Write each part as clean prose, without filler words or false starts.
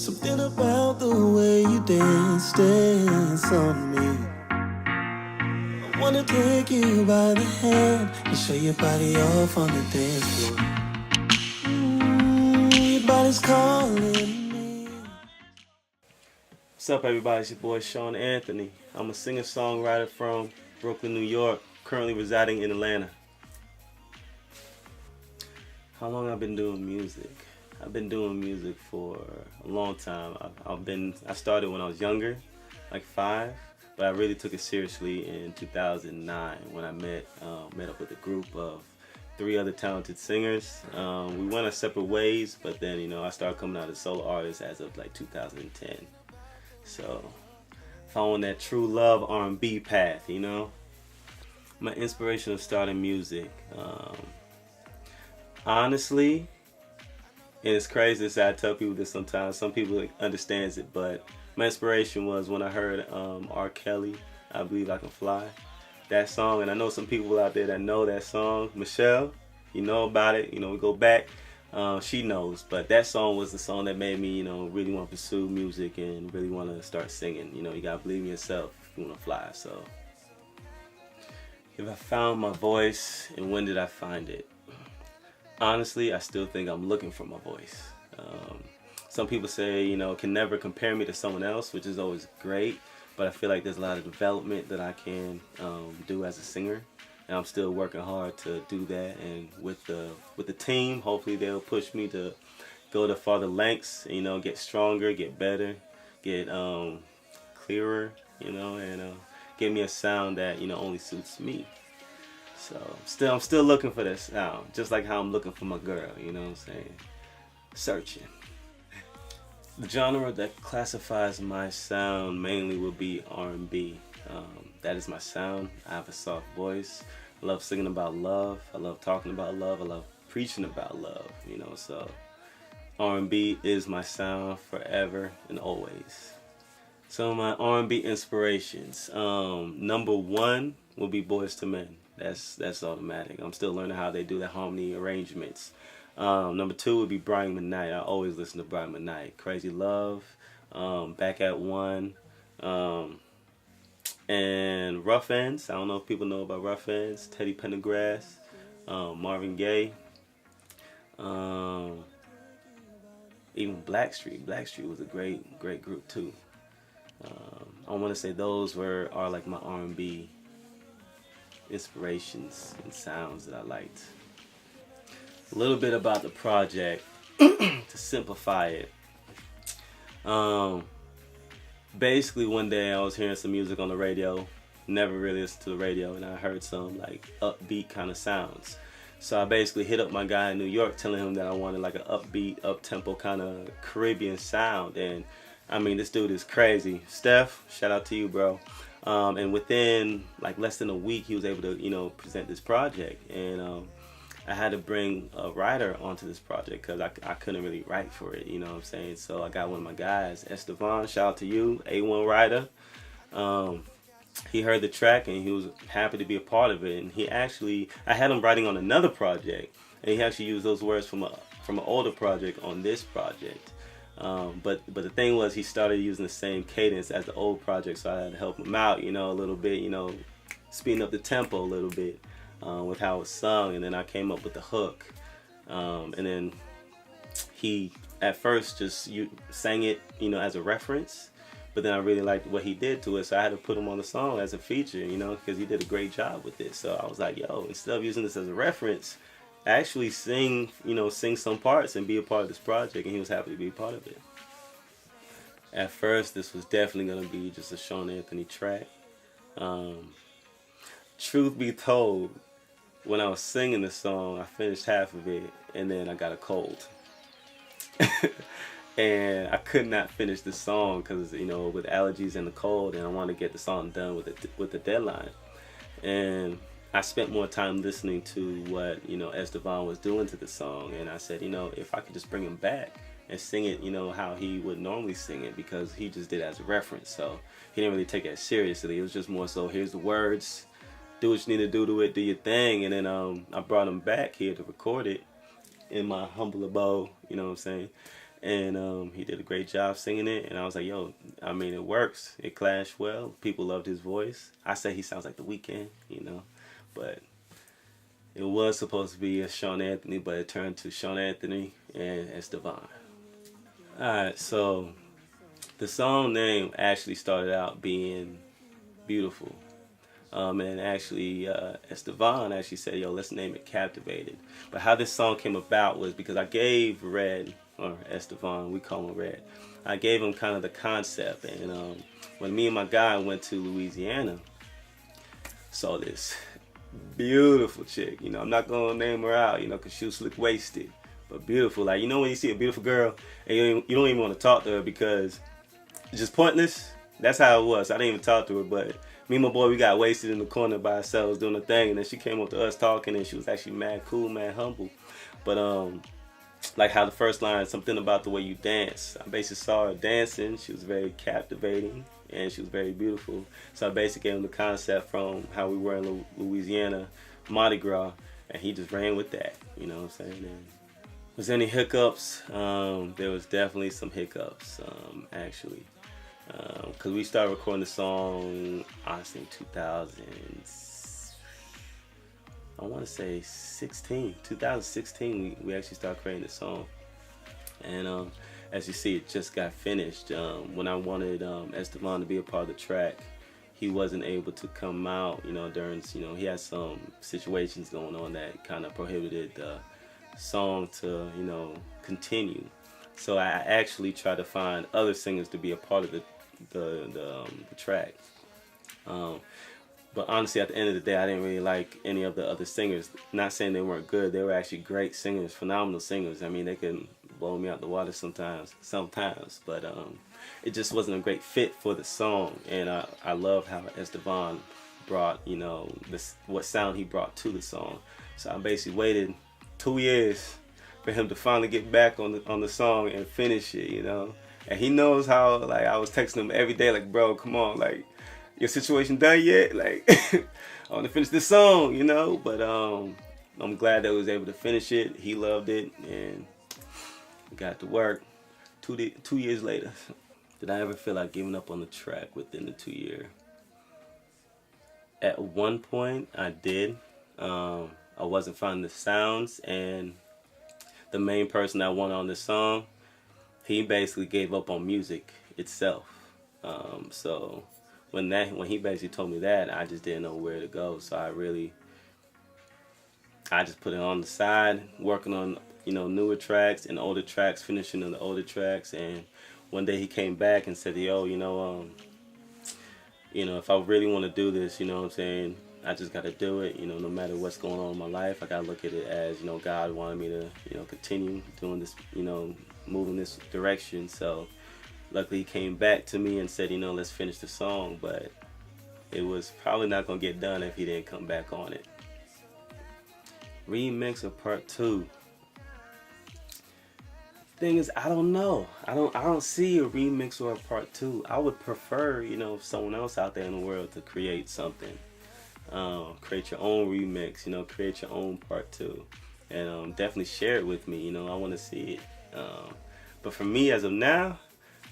Something about the way you dance on me. I wanna take you by the hand and show your body off on the dance floor. Your body's calling me. What's up, everybody? It's your boy Sean Anthony. I'm a singer-songwriter from Brooklyn, New York, currently residing in Atlanta. How long I've been doing music? I've been doing music for a long time. I started when I was younger, like 5, but I really took it seriously in 2009 when I met up with a group of 3 other talented singers. We went our separate ways, but then I started coming out as a solo artist as of like 2010. So following that true love R&B path, My inspiration of starting music, honestly. And it's crazy to say, I tell people this sometimes. Some people understands it, but my inspiration was when I heard R. Kelly, I Believe I Can Fly. That song, and I know some people out there that know that song. Michelle, you know about it. We go back. She knows, but that song was the song that made me, really want to pursue music and really want to start singing. You gotta believe in yourself if you want to fly. So, if I found my voice, and when did I find it? Honestly, I still think I'm looking for my voice. Some people say, can never compare me to someone else, which is always great, but I feel like there's a lot of development that I can do as a singer, and I'm still working hard to do that. And with the team, hopefully they'll push me to go to farther lengths, get stronger, get better, get clearer, and give me a sound that only suits me. So I'm still looking for this sound, just like how I'm looking for my girl, you know what I'm saying? Searching. The genre that classifies my sound mainly would be R&B. That is my sound. I have a soft voice. I love singing about love. I love talking about love. I love preaching about love, so R&B is my sound forever and always. So my R&B inspirations, number 1 will be Boyz II Men. That's automatic. I'm still learning how they do the harmony arrangements. Number 2 would be Brian McKnight. I always listen to Brian McKnight. Crazy Love, Back at One, and Rough Ends. I don't know if people know about Rough Ends. Teddy Pendergrass, Marvin Gaye, even Blackstreet. Blackstreet was a great group too. I want to say those are like my R&B inspirations and sounds that I liked. A little bit about the project to simplify it. Basically, one day I was hearing some music on the radio. Never really listened to the radio, and I heard some like upbeat kind of sounds. So I basically hit up my guy in New York, telling him that I wanted like an upbeat, up-tempo kind of Caribbean sound. And I mean, this dude is crazy. Steph, shout out to you, bro. And within like less than a week, he was able to, present this project. And I had to bring a writer onto this project because I couldn't really write for it, you know what I'm saying? So I got one of my guys, Estevan, shout out to you, A1 writer. He heard the track and he was happy to be a part of it. And I had him writing on another project, and he actually used those words from an older project on this project. But the thing was, he started using the same cadence as the old project, so I had to help him out, a little bit, speeding up the tempo a little bit with how it sung, and then I came up with the hook, and then he at first just sang it, as a reference, but then I really liked what he did to it, so I had to put him on the song as a feature, because he did a great job with it. So I was like, yo, instead of using this as a reference, actually sing some parts and be a part of this project, and he was happy to be a part of it. At first, this was definitely going to be just a Sean Anthony track. Truth be told, when I was singing the song, I finished half of it, and then I got a cold. And I could not finish the song because, with allergies and the cold, and I wanted to get the song done with the deadline. And I spent more time listening to what, Estevan was doing to the song. And I said, if I could just bring him back and sing it, how he would normally sing it, because he just did it as a reference. So he didn't really take it seriously. It was just more so, here's the words, do what you need to do to it, do your thing. And then I brought him back here to record it in my humble abode, you know what I'm saying? and he did a great job singing it. And I was like, yo, I mean, it works. It clashed well. People loved his voice. I say he sounds like The Weeknd, you know, but it was supposed to be a Sean Anthony, but it turned to Sean Anthony and Estevan. All right, so the song name actually started out being Beautiful. And actually, Estevan actually said, yo, let's name it Captivated. But how this song came about was because I gave Red, or Estevan, we call him Red, I gave him kind of the concept. And when me and my guy went to Louisiana, saw this beautiful chick. You know, I'm not going to name her out, you know, because she was slick wasted. But beautiful. Like, you know when you see a beautiful girl and you don't even want to talk to her because it's just pointless? That's how it was. I didn't even talk to her, but me and my boy, we got wasted in the corner by ourselves doing the thing, and then she came up to us talking, and she was actually mad cool, mad humble. But like how the first line, something about the way you dance. I basically saw her dancing. She was very captivating, and she was very beautiful. So I basically gave him the concept from how we were in Louisiana, Mardi Gras, and he just ran with that. You know what I'm saying? And was there any hiccups? There was definitely some hiccups, actually. Because we started recording the song, honestly, in 2016, we actually started creating the song. And as you see, it just got finished. When I wanted Estevan to be a part of the track, he wasn't able to come out, you know, during, you know, he had some situations going on that kind of prohibited the song to, you know, continue. So I actually tried to find other singers to be a part of the track. But honestly, at the end of the day, I didn't really like any of the other singers. Not saying they weren't good; they were actually great singers, phenomenal singers. I mean, they can blow me out the water sometimes. But it just wasn't a great fit for the song. And I love how Estevan brought, you know, what sound he brought to the song. So I basically waited 2 years for him to finally get back on the song and finish it, you know. And he knows how, like, I was texting him every day, like, bro, come on, like, your situation done yet? Like, I want to finish this song, you know. But I'm glad that I was able to finish it. He loved it, and we got to work. 2 years later, did I ever feel like giving up on the track within the 2 year? At one point, I did. I wasn't finding the sounds, and the main person I wanted on the song, he basically gave up on music itself. So when he basically told me that, I just didn't know where to go. So I just put it on the side, working on, you know, newer tracks and older tracks, finishing on the older tracks. And one day he came back and said, yo, you know, if I really want to do this, you know what I'm saying, I just got to do it, you know, no matter what's going on in my life. I got to look at it as, you know, God wanted me to, you know, continue doing this, you know, moving this direction. So luckily he came back to me and said, you know, let's finish the song. But it was probably not going to get done if he didn't come back on it. Remix or part 2? Thing is, I don't know. I don't see a remix or a part 2. I would prefer, you know, someone else out there in the world to create something. Create your own remix, you know, create your own part 2, and definitely share it with me. You know, I want to see it. But for me, as of now,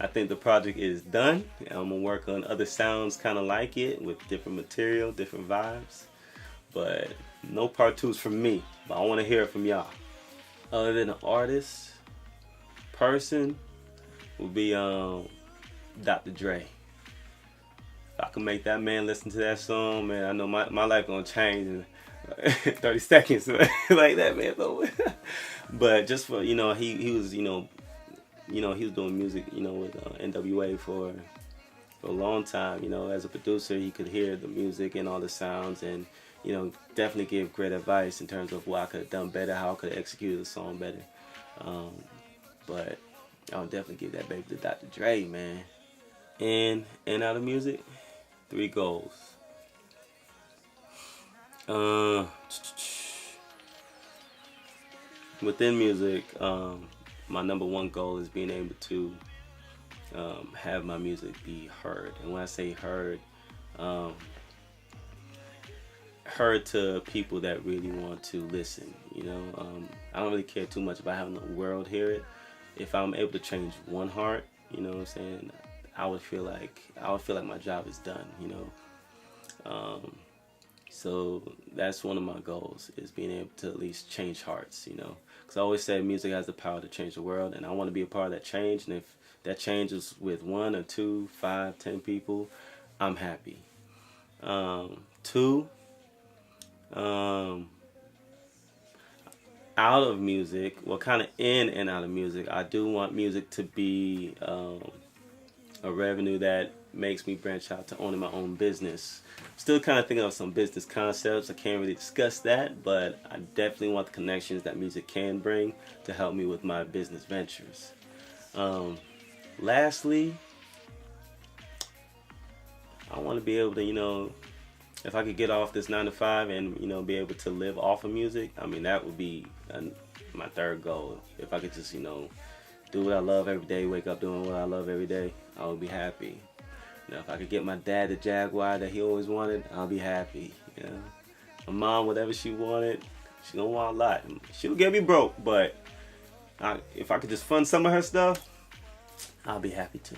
I think the project is done. I'm gonna work on other sounds kind of like it with different material, different vibes. But no part 2s from me. But I want to hear it from y'all. Other than an artist, person would be Dr. Dre. If I can make that man listen to that song, man, I know my life gonna change in 30 seconds. Like that, man. But just for, you know, he was, you know, he was doing music, you know, with NWA for a long time. You know, as a producer, he could hear the music and all the sounds, and, you know, definitely give great advice in terms of what I could have done better, how I could have executed the song better. But I would definitely give that baby to Dr. Dre, man. In and out of music, 3 goals. Within music, my number 1 goal is being able to have my music be heard. And when I say heard, heard to people that really want to listen. You know, I don't really care too much about having the world hear it. if I'm able to change one heart, you know what I'm saying, I would feel like my job is done, you know. So that's one of my goals, is being able to at least change hearts, you know. Because I always say music has the power to change the world, and I want to be a part of that change. And if that change is with 1 or 2, 5, 10 people, I'm happy. Two, out of music, well, kind of in and out of music, I do want music to be a revenue that makes me branch out to owning my own business. Still kind of thinking of some business concepts. I can't really discuss that, but I definitely want the connections that music can bring to help me with my business ventures. Lastly, I want to be able to, you know, if I could get off this 9 to 5 and, you know, be able to live off of music, I mean, that would be my third goal. If I could just, you know, do what I love every day, wake up doing what I love every day, I would be happy. You know, if I could get my dad the Jaguar that he always wanted, I'll be happy. You know, my mom, whatever she wanted, she don't want a lot. She'll get me broke, but if I could just fund some of her stuff, I'll be happy too.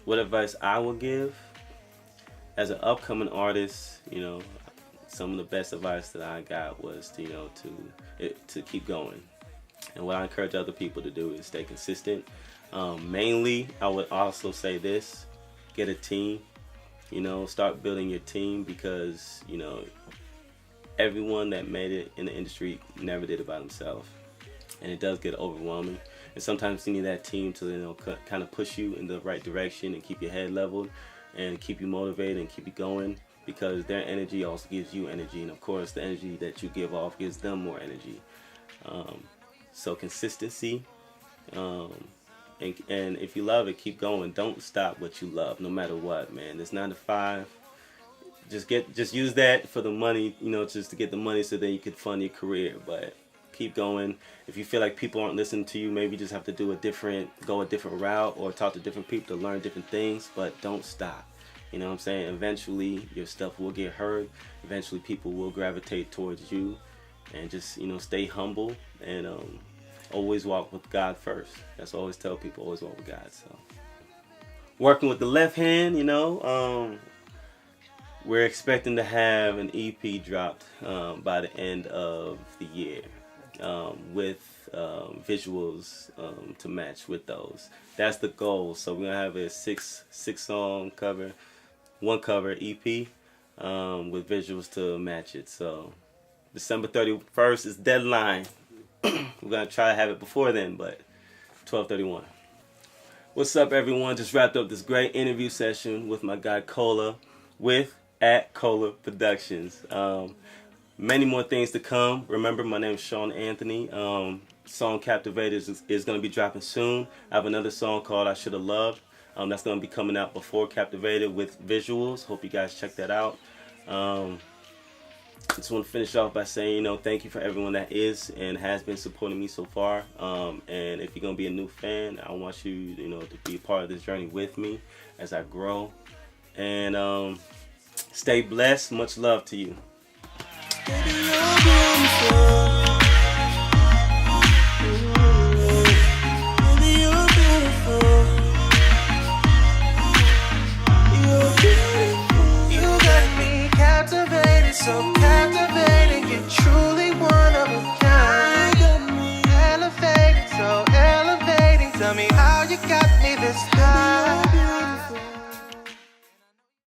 What advice I would give as an upcoming artist, you know, some of the best advice that I got was to, you know, to keep going. And what I encourage other people to do is stay consistent. Mainly, I would also say this: get a team. You know, start building your team, because, you know, everyone that made it in the industry never did it by themselves, and it does get overwhelming. And sometimes you need that team to, you know, kind of push you in the right direction and keep your head leveled and keep you motivated and keep you going, because their energy also gives you energy, and of course the energy that you give off gives them more energy. So consistency, and if you love it, keep going. Don't stop what you love, no matter what, man. This 9 to 5, just use that for the money, you know, just to get the money so that you can fund your career. But keep going. If you feel like people aren't listening to you, maybe you just have to go a different route, or talk to different people to learn different things. But don't stop. You know what I'm saying? Eventually, your stuff will get heard. Eventually, people will gravitate towards you. And just, you know, stay humble, and always walk with God first. That's what I always tell people, always walk with God. So, working with the left hand, you know, we're expecting to have an EP dropped by the end of the year, with visuals to match with those. That's the goal. So we're gonna have a six song cover, one cover EP, with visuals to match it. So December 31st is deadline. We're gonna try to have it before then, but 12/31. What's up, everyone? Just wrapped up this great interview session with my guy Cola with @Cola Productions. Many more things to come. Remember, my name is Sean Anthony. Song Captivated is going to be dropping soon. I have another song called I Should Have Loved. That's going to be coming out before Captivated with visuals. Hope you guys check that out. Just want to finish off by saying, you know, thank you for everyone that is and has been supporting me so far. And if you're going to be a new fan, I want you, you know, to be a part of this journey with me as I grow. And stay blessed. Much love to you. Baby, you're beautiful. Baby, you're beautiful. You're beautiful. You got me captivated, so captivating. You're truly one of a kind. Elevating, so elevating. Tell me how you got me this high.